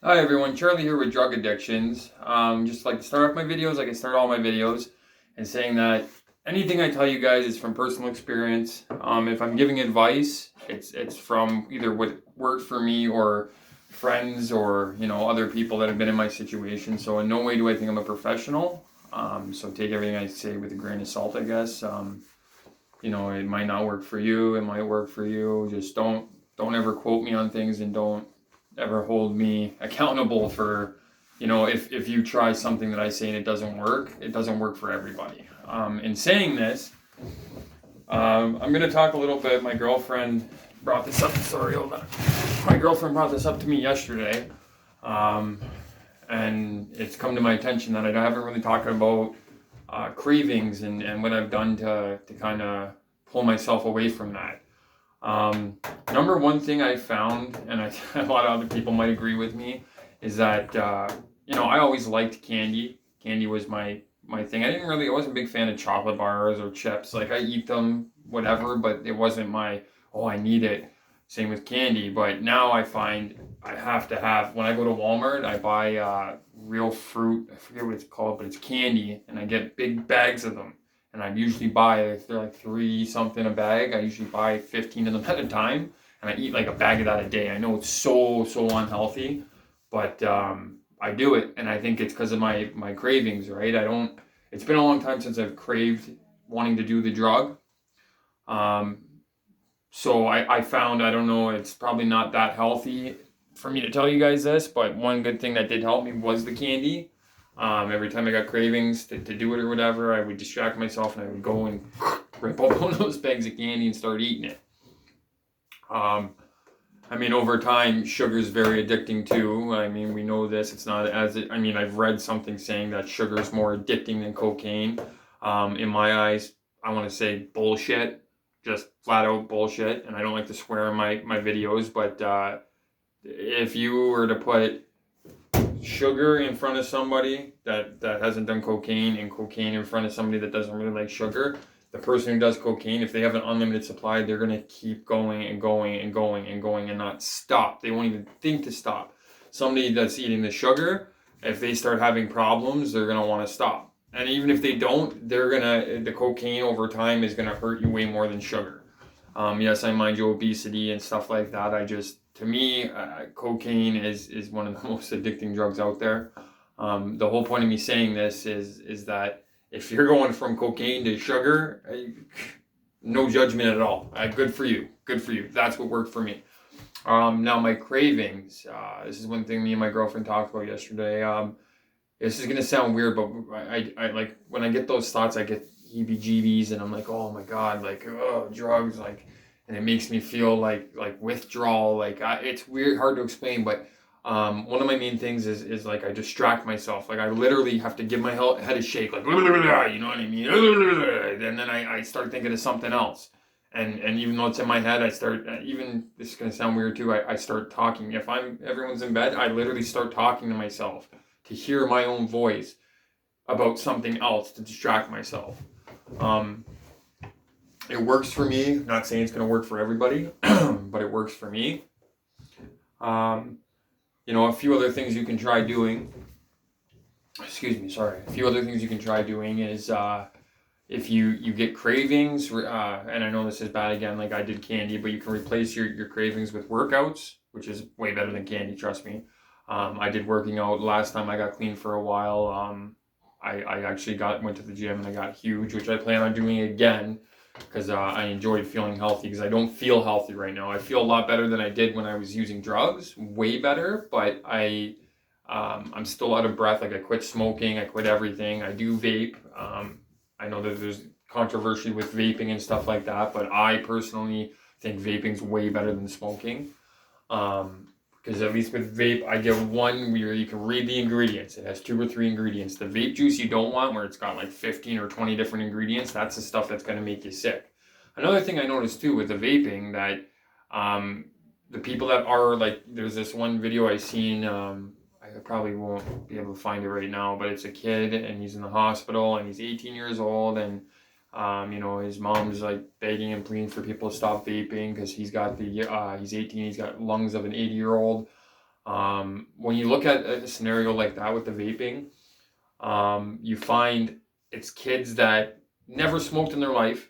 Hi everyone, Charlie here with drug addictions. Just like to start off my videos, like I start all my videos, and saying that anything I tell you guys is from personal experience. If I'm giving advice, it's from either what worked for me or friends or other people that have been in my situation. So in no way do I think I'm a professional. So take everything I say with a grain of salt, I guess. It might not work for you. It might work for you. Just don't ever quote me on things, and don't ever hold me accountable for, if you try something that I say and it doesn't work for everybody. In saying this, I'm going to talk a little bit. My girlfriend brought this up. Sorry, hold on. My girlfriend brought this up to me yesterday. And it's come to my attention that I haven't really talked about cravings and what I've done to kind of pull myself away from that. Number one thing I found, and a lot of other people might agree with me, is that I always liked candy. Candy was my thing. I wasn't a big fan of chocolate bars or chips. Like I eat them, whatever, but it wasn't my, oh, I need it. Same with candy. But now I find I have to have, when I go to Walmart, I buy real fruit. I forget what it's called, but it's candy, and I get big bags of them. And I usually buy, if they're like three something a bag, I usually buy 15 of them at a time, and I eat like a bag of that a day. I know it's so unhealthy, but I do it, and I think it's because of my cravings, right? I don't. It's been a long time since I've craved wanting to do the drug. Um, so I found, I don't know, it's probably not that healthy for me to tell you guys this, but one good thing that did help me was the candy. Every time I got cravings to do it or whatever, I would distract myself and I would go and rip open one of those bags of candy and start eating it. Over time, sugar is very addicting too. We know this. It's not I've read something saying that sugar is more addicting than cocaine. In my eyes, I want to say bullshit, just flat out bullshit. And I don't like to swear in my videos, but if you were to put sugar in front of somebody that hasn't done cocaine, and cocaine in front of somebody that doesn't really like sugar, the person who does cocaine, if they have an unlimited supply, they're going to keep going and going and going and going and not stop. They won't even think to stop. Somebody that's eating the sugar, if they start having problems, they're going to want to stop. And even if they don't, the cocaine over time is going to hurt you way more than sugar. Yes, I mind you obesity and stuff like that. To me, cocaine is one of the most addicting drugs out there. The whole point of me saying this is that if you're going from cocaine to sugar, no judgment at all. Good for you. Good for you. That's what worked for me. Now my cravings. This is one thing me and my girlfriend talked about yesterday. This is gonna sound weird, but I like when I get those thoughts, I get heebie-jeebies, and I'm like, oh my god, like, oh, drugs, like, and it makes me feel like withdrawal. It's weird, hard to explain, but one of my main things is like I distract myself. Like I literally have to give my head a shake, like, you know what I mean? And then I start thinking of something else. And even though it's in my head, I start, even, this is going to sound weird too, I start talking. If everyone's in bed, I literally start talking to myself to hear my own voice about something else to distract myself. Um, it works for me. I'm not saying it's going to work for everybody, but it works for me. A few other things you can try doing. Excuse me, sorry. A few other things you can try doing is if you get cravings, and I know this is bad again, like I did candy, but you can replace your cravings with workouts, which is way better than candy, trust me. I did working out last time I got clean for a while. I actually went to the gym and I got huge, which I plan on doing again because I enjoyed feeling healthy, because I don't feel healthy right now. I feel a lot better than I did when I was using drugs, way better, but I'm still out of breath. Like I quit smoking, I quit everything. I do vape. I know that there's controversy with vaping and stuff like that, but I personally think vaping's way better than smoking. Because at least with vape, I get one where you can read the ingredients. It has 2 or 3 ingredients. The vape juice you don't want, where it's got like 15 or 20 different ingredients, that's the stuff that's going to make you sick. Another thing I noticed too with the vaping, that the people that are like, there's this one video I seen, I probably won't be able to find it right now, but it's a kid and he's in the hospital and he's 18 years old, and his mom's like begging and pleading for people to stop vaping because he's 18, he's got lungs of an 80-year-old. When you look at a scenario like that with the vaping, you find it's kids that never smoked in their life.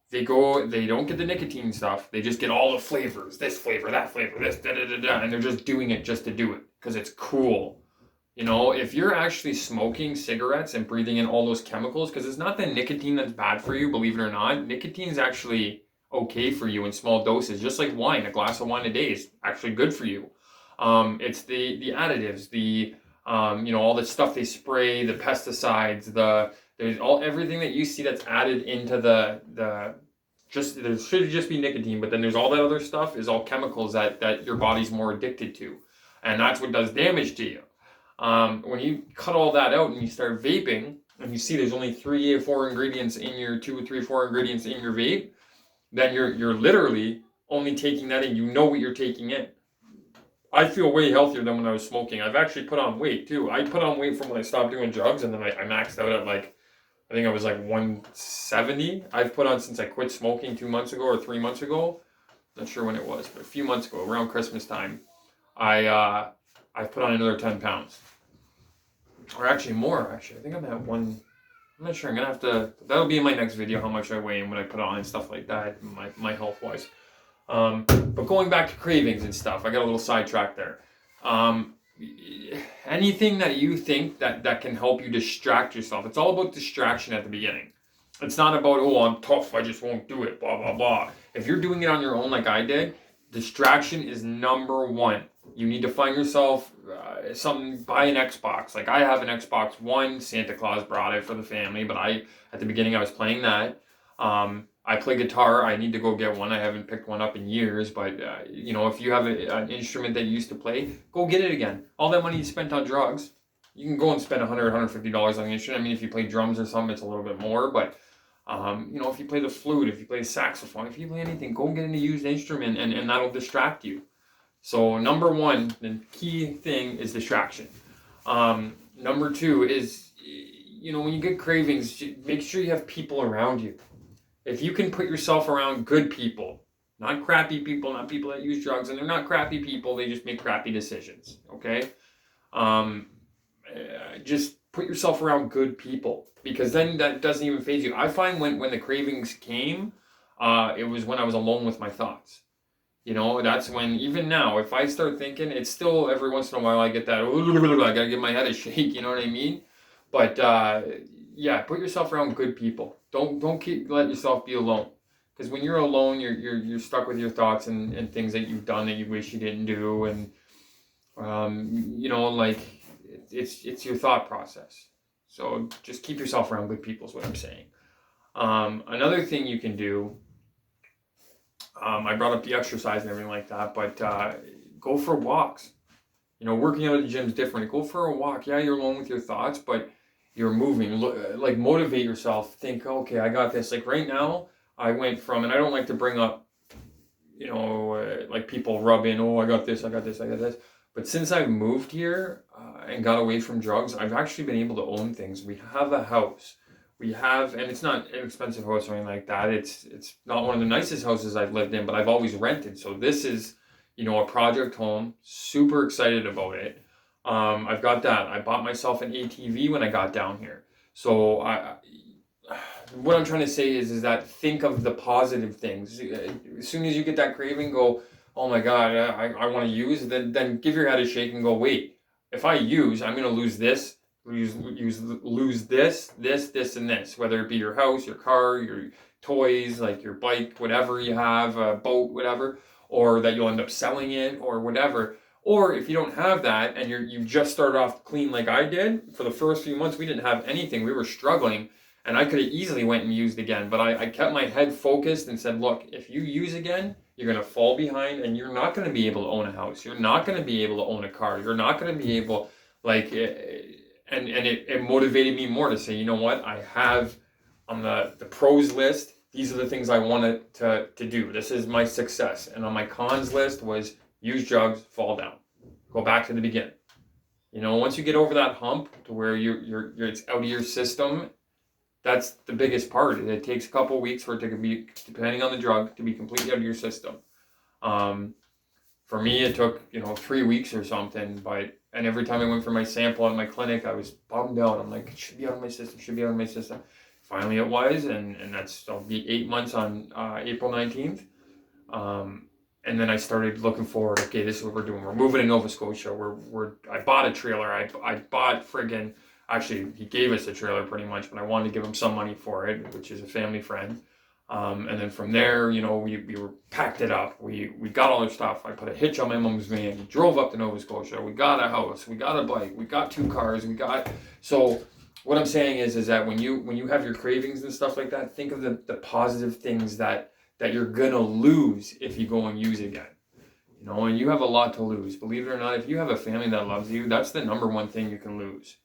They don't get the nicotine stuff. They just get all the flavors, this flavor, that flavor, this, da da da da, and they're just doing it just to do it because it's cool. You know, if you're actually smoking cigarettes and breathing in all those chemicals, because it's not the nicotine that's bad for you, believe it or not. Nicotine is actually okay for you in small doses, just like wine. A glass of wine a day is actually good for you. It's the additives, all the stuff they spray, the pesticides, there's everything that you see that's added into there should just be nicotine, but then there's all that other stuff is all chemicals that your body's more addicted to, and that's what does damage to you. When you cut all that out and you start vaping, and you see there's only 3 or 4 ingredients in your 2 or 3 or 4 ingredients in your vape, then you're literally only taking that in. You know what you're taking in. I feel way healthier than when I was smoking. I've actually put on weight too. I put on weight from when I stopped doing drugs, and then I maxed out at I think I was 170. I've put on since I quit smoking 2 months ago or 3 months ago. Not sure when it was, but a few months ago, around Christmas time, I put on another 10 pounds. Or actually more, actually. I think I'm at one. I'm not sure. I'm going to have to. That'll be in my next video, how much I weigh and what I put on and stuff like that, my health wise. But going back to cravings and stuff, I got a little sidetracked there. Anything that you think that can help you distract yourself. It's all about distraction at the beginning. It's not about, oh, I'm tough, I just won't do it, blah, blah, blah. If you're doing it on your own like I did, distraction is number one. You need to find yourself something, buy an Xbox. Like I have an Xbox One, Santa Claus brought it for the family, but at the beginning I was playing that. I play guitar. I need to go get one. I haven't picked one up in years, but if you have an instrument that you used to play, go get it again. All that money you spent on drugs, you can go and spend $100, $150 on the instrument. I mean, if you play drums or something, it's a little bit more, but if you play the flute, if you play the saxophone, if you play anything, go get a used instrument and that'll distract you. So number one, the key thing is distraction. Number two is, when you get cravings, make sure you have people around you. If you can put yourself around good people, not crappy people, not people that use drugs, and they're not crappy people, they just make crappy decisions, okay? Just put yourself around good people, because then that doesn't even faze you. I find when the cravings came, it was when I was alone with my thoughts. That's when, even now, if I start thinking, it's still every once in a while I get that, I gotta give my head a shake, you know what I mean? But yeah, put yourself around good people. Don't let yourself be alone, because when you're alone, you're stuck with your thoughts and things that you've done that you wish you didn't do, and it's your thought process. So just keep yourself around good people is what I'm saying. Another thing you can do. I brought up the exercise and everything like that, but go for walks. Working out at the gym is different. Go for a walk. Yeah, you're alone with your thoughts, but you're moving. Motivate yourself. Think, okay, I got this. Like right now, I went from, and I don't like to bring up, people rub in, oh, I got this. But since I've moved here and got away from drugs, I've actually been able to own things. We have a house. And it's not an expensive house or anything like that. It's not one of the nicest houses I've lived in, but I've always rented. So this is, a project home. Super excited about it. I've got that. I bought myself an ATV when I got down here. So what I'm trying to say is that think of the positive things. As soon as you get that craving, go, oh my God, I want to use. Then give your head a shake and go, wait. If I use, I'm going to lose this. Lose this, and this, whether it be your house, your car, your toys, like your bike, whatever you have, a boat, whatever, or that you'll end up selling it or whatever. Or if you don't have that and you just started off clean like I did, for the first few months we didn't have anything, we were struggling, and I could have easily went and used again, but I kept my head focused and said, look, if you use again, you're going to fall behind and you're not going to be able to own a house. You're not going to be able to own a car. You're not going to be able, and it motivated me more to say, you know what, I have on the pros list, these are the things I wanted to do. This is my success. And on my cons list was use drugs, fall down, go back to the beginning. Once you get over that hump to where it's out of your system, that's the biggest part. It takes a couple weeks for it to be, depending on the drug, to be completely out of your system. For me, it took, 3 weeks or something, and every time I went for my sample at my clinic, I was bummed out. I'm like, it should be out of my system, should be out of my system. Finally it was, and I'll be 8 months on April 19th. And then I started looking forward. Okay, this is what we're doing. We're moving to Nova Scotia. I bought a trailer. I bought friggin', actually, he gave us a trailer pretty much, but I wanted to give him some money for it, which is a family friend. And then from there, we were packed it up. We got all our stuff. I put a hitch on my mom's van. We drove up to Nova Scotia. We got a house. We got a bike. We got 2 cars. So what I'm saying is that when you have your cravings and stuff like that, think of the positive things that you're gonna lose if you go and use it again. And you have a lot to lose. Believe it or not, if you have a family that loves you, that's the number one thing you can lose.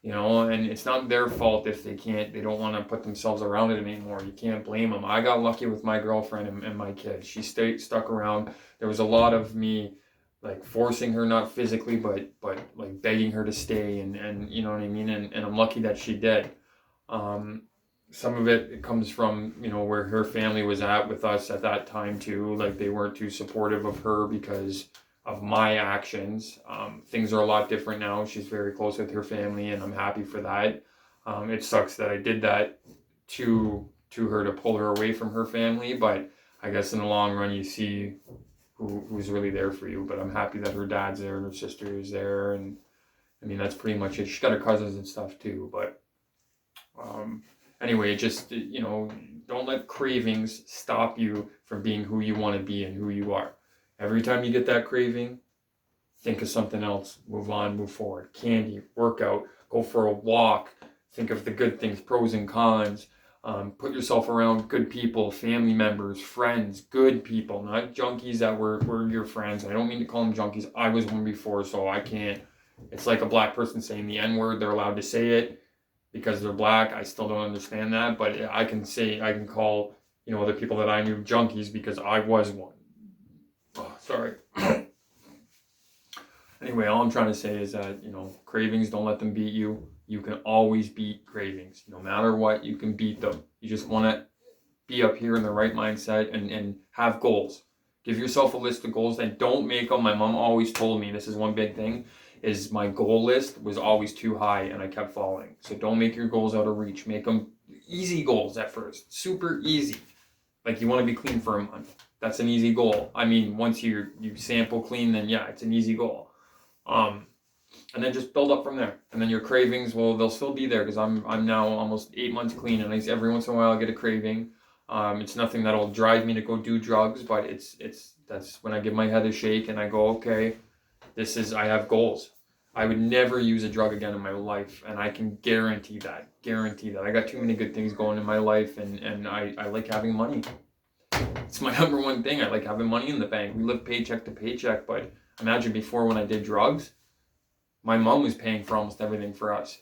And it's not their fault if they don't want to put themselves around it anymore. You can't blame them. I got lucky with my girlfriend and my kids. She stuck around. There was a lot of me like forcing her, not physically, but like begging her to stay, and you know what I mean? And I'm lucky that she did. Some of it comes from, where her family was at with us at that time too. Like they weren't too supportive of her because of my actions. Things are a lot different now. She's very close with her family, and I'm happy for that. It sucks that I did that to her to pull her away from her family, but I guess in the long run you see who's really there for you. But I'm happy that her dad's there and her sister is there, and I mean that's pretty much it. She's got her cousins and stuff too, but anyway, just don't let cravings stop you from being who you want to be and who you are. Every time you get that craving, think of something else. Move on, move forward. Candy, workout, go for a walk. Think of the good things, pros and cons. Put yourself around good people, family members, friends, good people, not junkies that were your friends. I don't mean to call them junkies. I was one before, so I can't. It's like a black person saying the N-word. They're allowed to say it because they're black. I still don't understand that, but I can call, other people that I knew junkies because I was one. Oh, sorry. Anyway, all I'm trying to say is that, cravings, don't let them beat you. You can always beat cravings. No matter what, you can beat them. You just want to be up here in the right mindset and have goals. Give yourself a list of goals and don't make them. My mom always told me, this is one big thing, is my goal list was always too high and I kept falling. So don't make your goals out of reach. Make them easy goals at first. Super easy. Like you want to be clean for a month. That's an easy goal. I mean, once you sample clean, then yeah, it's an easy goal. And then just build up from there. And then your cravings, well, they'll still be there because I'm now almost 8 months clean, and every once in a while I get a craving. It's nothing that'll drive me to go do drugs, but that's when I give my head a shake and I go, okay, I have goals. I would never use a drug again in my life, and I can guarantee that. I got too many good things going in my life, and I like having money. It's my number one thing. I like having money in the bank. We live paycheck to paycheck, but imagine before when I did drugs, my mom was paying for almost everything for us.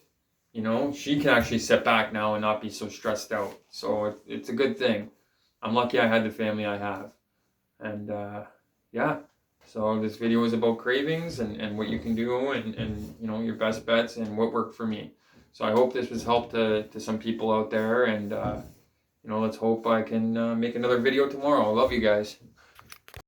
She can actually sit back now and not be so stressed out. So it's a good thing. I'm lucky I had the family I have. And yeah, so this video is about cravings and what you can do and your best bets and what worked for me. So I hope this was help to some people out there, and let's hope I can make another video tomorrow. I love you guys.